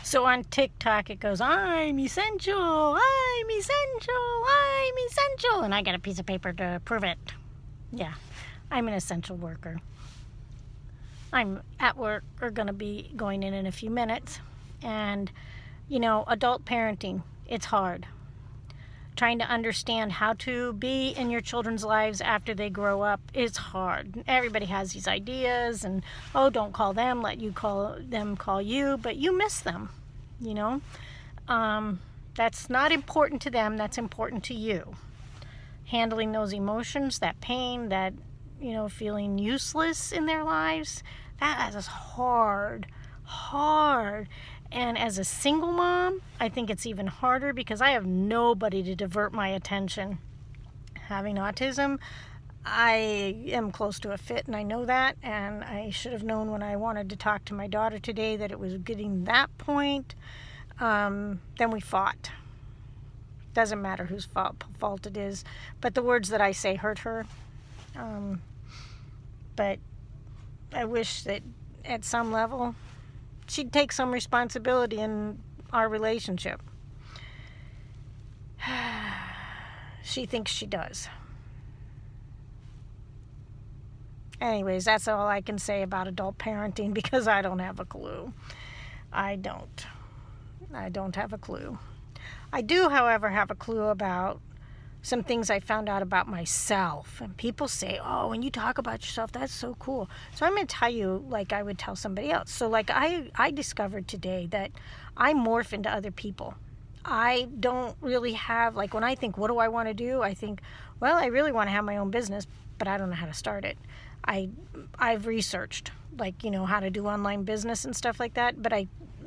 So on TikTok it goes, I'm essential, I'm essential, I'm essential. And I got a piece of paper to prove it. Yeah, I'm an essential worker. I'm at work, or going to be going in a few minutes. And, adult parenting, it's hard. Trying to understand how to be in your children's lives after they grow up is hard. Everybody has these ideas and, oh, don't call them, let you call them call you, but you miss them, you know. That's not important to them, that's important to you. Handling those emotions, that pain, that, feeling useless in their lives, that is hard. And as a single mom, I think it's even harder because I have nobody to divert my attention. Having autism, I am close to a fit, and I know that, and I should have known when I wanted to talk to my daughter today that it was getting that point. Then we fought. Doesn't matter whose fault it is, but the words that I say hurt her. But I wish that at some level she'd take some responsibility in our relationship. She thinks she does. Anyways, that's all I can say about adult parenting because I don't have a clue. I don't have a clue. I do, however, have a clue about some things I found out about myself. And people say, oh, when you talk about yourself, that's so cool. So I'm going to tell you like I would tell somebody else. So like I discovered today that I morph into other people. I don't really have, like when I think, what do I want to do? I think, well, I really want to have my own business, but I don't know how to start it. I've researched, like, how to do online business and stuff like that, but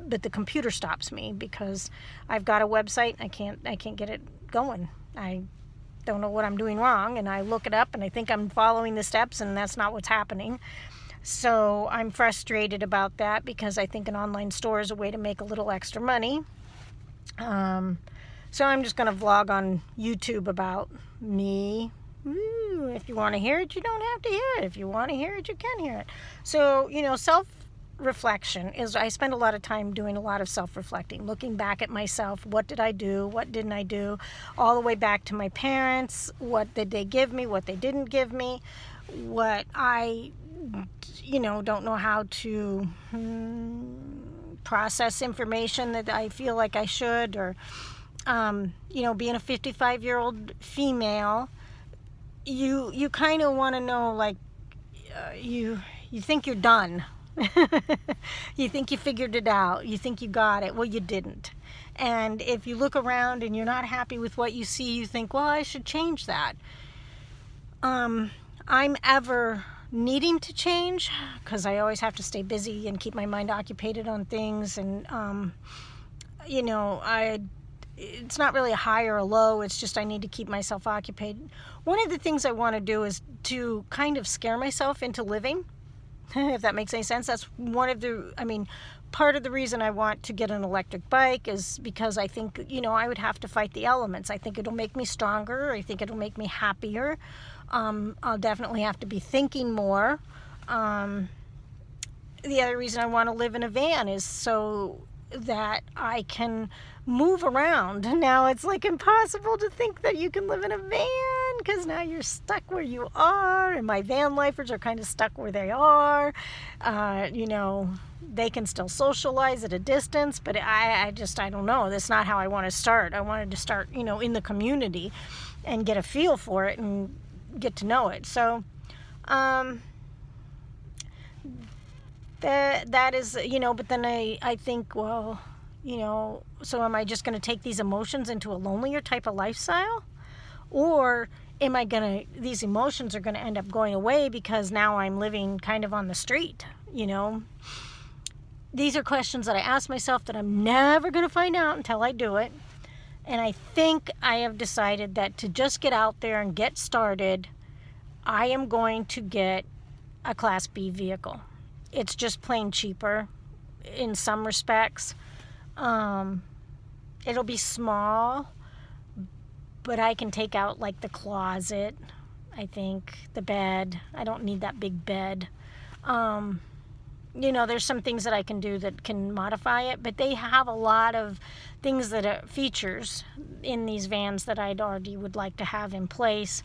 the computer stops me because I've got a website. I can't get it going. I don't know what I'm doing wrong, and I look it up and I think I'm following the steps, and that's not what's happening. So I'm frustrated about that because I think an online store is a way to make a little extra money. So I'm just going to vlog on YouTube about me. Ooh, if you want to hear it, you don't have to hear it. If you want to hear it, you can hear it. So, self-reflection is, I spend a lot of time doing a lot of self-reflecting, looking back at myself. What did I do? What didn't I do? All the way back to my parents. What did they give me? What they didn't give me? What I, don't know how to process information that I feel like I should, or, being a 55-year-old female, you kind of want to know, like, you think you're done. You think you figured it out. You think you got it. Well, you didn't. And if you look around and you're not happy with what you see, you think, well, I should change that. I'm ever needing to change because I always have to stay busy and keep my mind occupied on things. And, it's not really a high or a low. It's just I need to keep myself occupied. One of the things I want to do is to kind of scare myself into living, if that makes any sense. That's part of the reason I want to get an electric bike is because I think, I would have to fight the elements. I think it'll make me stronger. I think it'll make me happier. I'll definitely have to be thinking more. The other reason I want to live in a van is so that I can move around. Now it's like impossible to think that you can live in a van because now you're stuck where you are, and my van lifers are kind of stuck where they are. They can still socialize at a distance, but I don't know. That's not how I want to start. I wanted to start, in the community and get a feel for it and get to know it. So that is, but then I think, well, so am I just going to take these emotions into a lonelier type of lifestyle? Or am I these emotions are going to end up going away because now I'm living kind of on the street, These are questions that I ask myself that I'm never going to find out until I do it. And I think I have decided that to just get out there and get started, I am going to get a Class B vehicle. It's just plain cheaper in some respects. It'll be small, but I can take out like the closet, I think, the bed. I don't need that big bed. there's some things that I can do that can modify it, but they have a lot of things that are features in these vans that I'd already would like to have in place,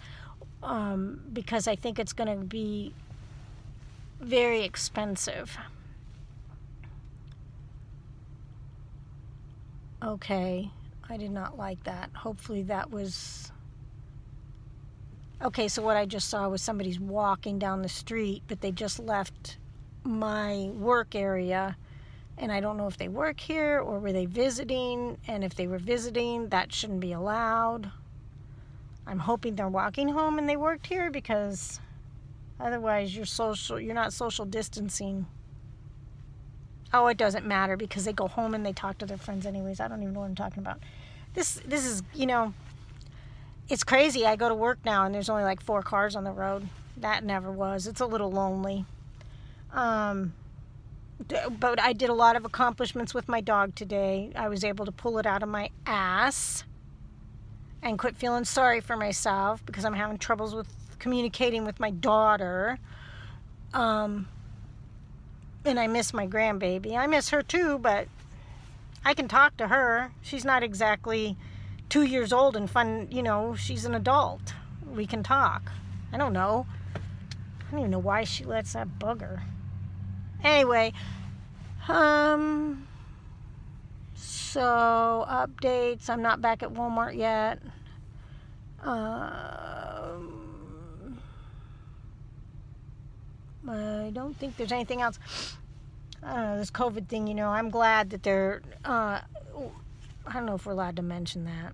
because I think it's going to be very expensive. Okay, I did not like that. Hopefully that was... Okay, so what I just saw was somebody's walking down the street, but they just left my work area, and I don't know if they work here or were they visiting, and if they were visiting, that shouldn't be allowed. I'm hoping they're walking home and they worked here, because otherwise you're not social distancing. Oh, it doesn't matter, because they go home and they talk to their friends anyways. I don't even know what I'm talking about. This is, it's crazy. I go to work now and there's only like 4 cars on the road. That never was. It's a little lonely. But I did a lot of accomplishments with my dog today. I was able to pull it out of my ass and quit feeling sorry for myself, because I'm having troubles with communicating with my daughter. And I miss my grandbaby. I miss her too, but I can talk to her. She's not exactly 2 years old and fun, she's an adult. We can talk. I don't even know why she lets that bugger. Anyway, so updates. I'm not back at Walmart yet. I don't think there's anything else. This COVID thing, I'm glad that they're, I don't know if we're allowed to mention that,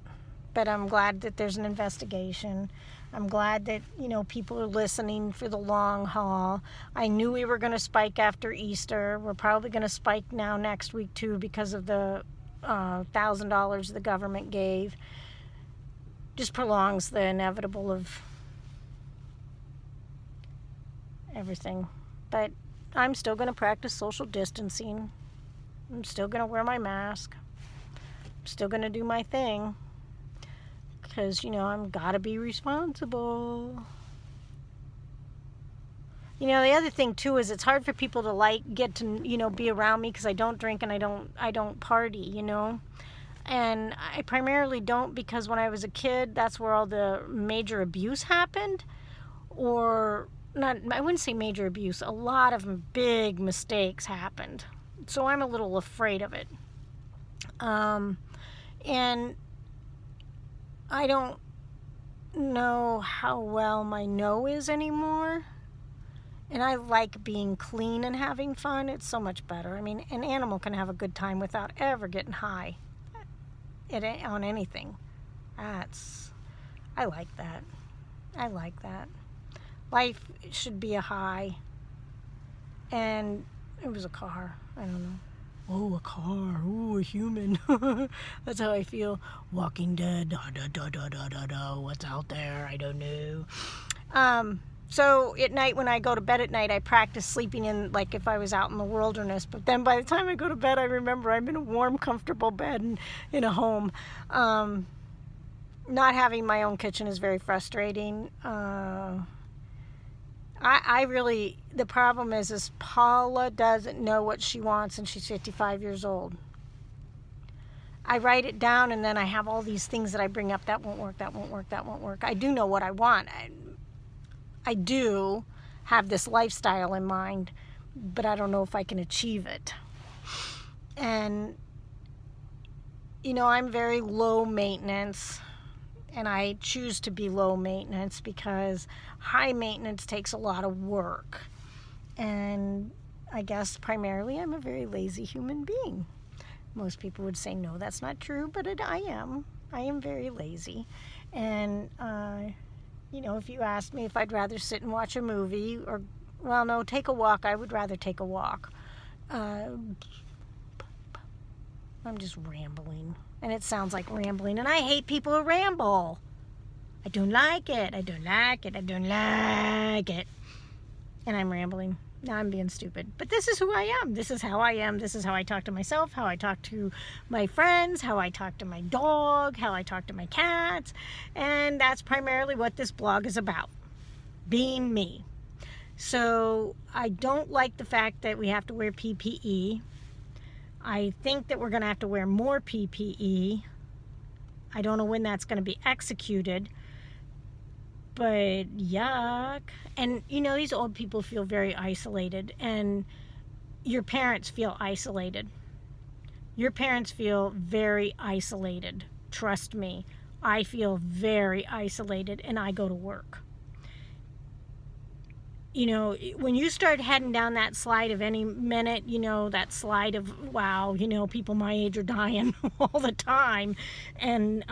but I'm glad that there's an investigation. I'm glad that, people are listening for the long haul. I knew we were going to spike after Easter. We're probably going to spike now next week too, because of the $1,000 the government gave. Just prolongs the inevitable of everything. But I'm still going to practice social distancing. I'm still going to wear my mask. I'm still going to do my thing. Because, I'm got to be responsible. The other thing too is it's hard for people to get to, be around me, because I don't drink and I don't party, And I primarily don't because when I was a kid, that's where all the major abuse happened. Or not, I wouldn't say major abuse, a lot of big mistakes happened. So I'm a little afraid of it. And I don't know how well my no is anymore. And I like being clean and having fun. It's so much better. I mean, an animal can have a good time without ever getting high on anything. I like that. I like that. Life should be a high. And it was a car. I don't know. Oh, a car. Oh, a human. That's how I feel. Walking Dead. Da, da, da, da, da, da, da. What's out there? I don't know. So at night, when I go to bed at night, I practice sleeping in, like if I was out in the wilderness. But then by the time I go to bed, I remember I'm in a warm, comfortable bed in a home. Not having my own kitchen is very frustrating. The problem is Paula doesn't know what she wants, and she's 55 years old. I write it down, and then I have all these things that I bring up. That won't work, that won't work, that won't work. I do know what I want. I do have this lifestyle in mind, but I don't know if I can achieve it. And, I'm very low maintenance, and I choose to be low maintenance because high maintenance takes a lot of work. And I guess primarily I'm a very lazy human being. Most people would say, no, that's not true, but I am. I am very lazy. And, if you asked me if I'd rather sit and watch a movie take a walk, I would rather take a walk. I'm just rambling. And it sounds like rambling. And I hate people who ramble. I don't like it. I don't like it. I don't like it. And I'm rambling. Now I'm being stupid. But this is who I am. This is how I am. This is how I talk to myself, how I talk to my friends, how I talk to my dog, how I talk to my cats. And that's primarily what this blog is about. Being me. So I don't like the fact that we have to wear PPE. I think that we're going to have to wear more PPE. I don't know when that's going to be executed, but yuck. And these old people feel very isolated, and your parents feel isolated. Your parents feel very isolated. Trust me, I feel very isolated, and I go to work. When you start heading down that slide of any minute, that slide of, wow, people my age are dying all the time, and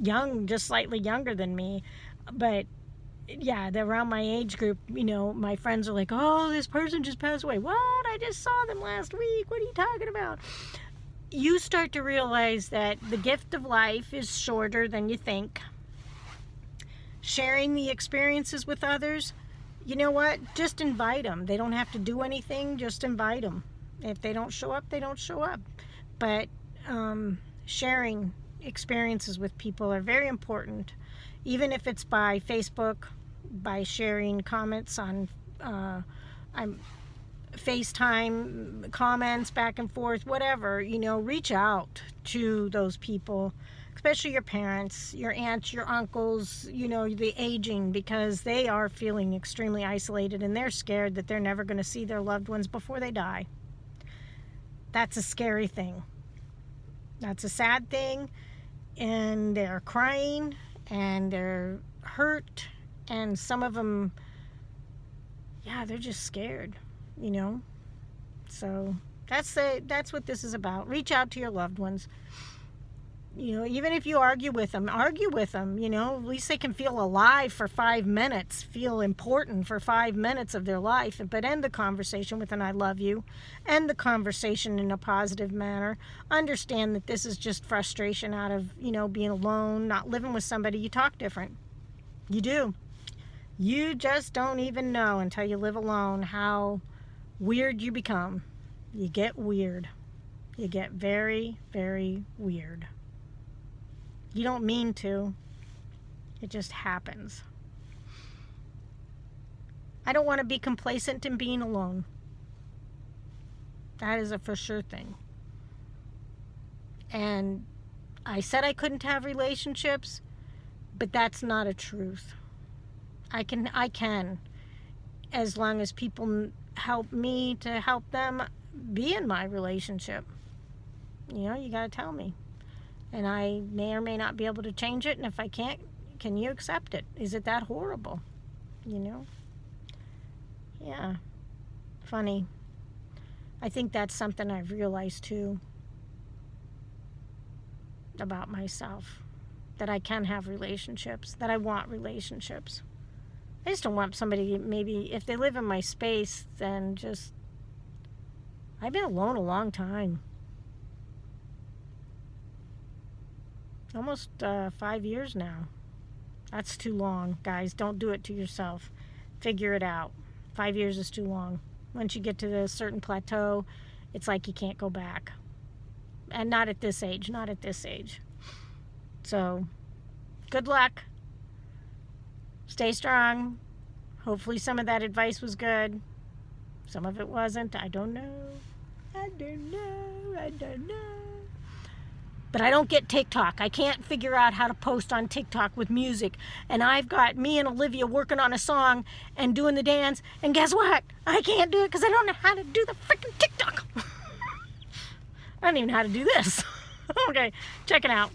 young, just slightly younger than me. But yeah, they're around my age group, my friends are like, oh, this person just passed away. What? I just saw them last week. What are you talking about? You start to realize that the gift of life is shorter than you think. Sharing the experiences with others, you know what? Just invite them. They don't have to do anything. Just invite them. If they don't show up, they don't show up. But sharing experiences with people are very important, even if it's by Facebook, by sharing comments on FaceTime, comments back and forth, whatever. Reach out to those people, especially your parents, your aunts, your uncles, the aging, because they are feeling extremely isolated, and they're scared that they're never going to see their loved ones before they die. That's a scary thing. That's a sad thing, and they're crying, and they're hurt, and some of them, they're just scared, So that's what this is about. Reach out to your loved ones. Even if you argue with them, at least they can feel alive for 5 minutes, feel important for 5 minutes of their life, but end the conversation with an I love you. End the conversation in a positive manner. Understand that this is just frustration out of, being alone, not living with somebody. You talk different. You do. You just don't even know until you live alone how weird you become. You get weird. You get very, very weird. You don't mean to. It just happens. I don't want to be complacent in being alone. That is a for sure thing. And I said I couldn't have relationships, but that's not a truth. I can, as long as people help me to help them be in my relationship. You got to tell me. And I may or may not be able to change it. And if I can't, can you accept it? Is it that horrible? Yeah. Funny. I think that's something I've realized too about myself. That I can have relationships. That I want relationships. I just don't want somebody, maybe, if they live in my space, then just, I've been alone a long time. Almost 5 years now. That's too long, guys. Don't do it to yourself. Figure it out. 5 years is too long. Once you get to a certain plateau, it's like you can't go back. And not at this age. Not at this age. So, good luck. Stay strong. Hopefully some of that advice was good. Some of it wasn't. I don't know. I don't know. But I don't get TikTok. I can't figure out how to post on TikTok with music. And I've got me and Olivia working on a song and doing the dance. And guess what? I can't do it because I don't know how to do the freaking TikTok. I don't even know how to do this. Okay, check it out.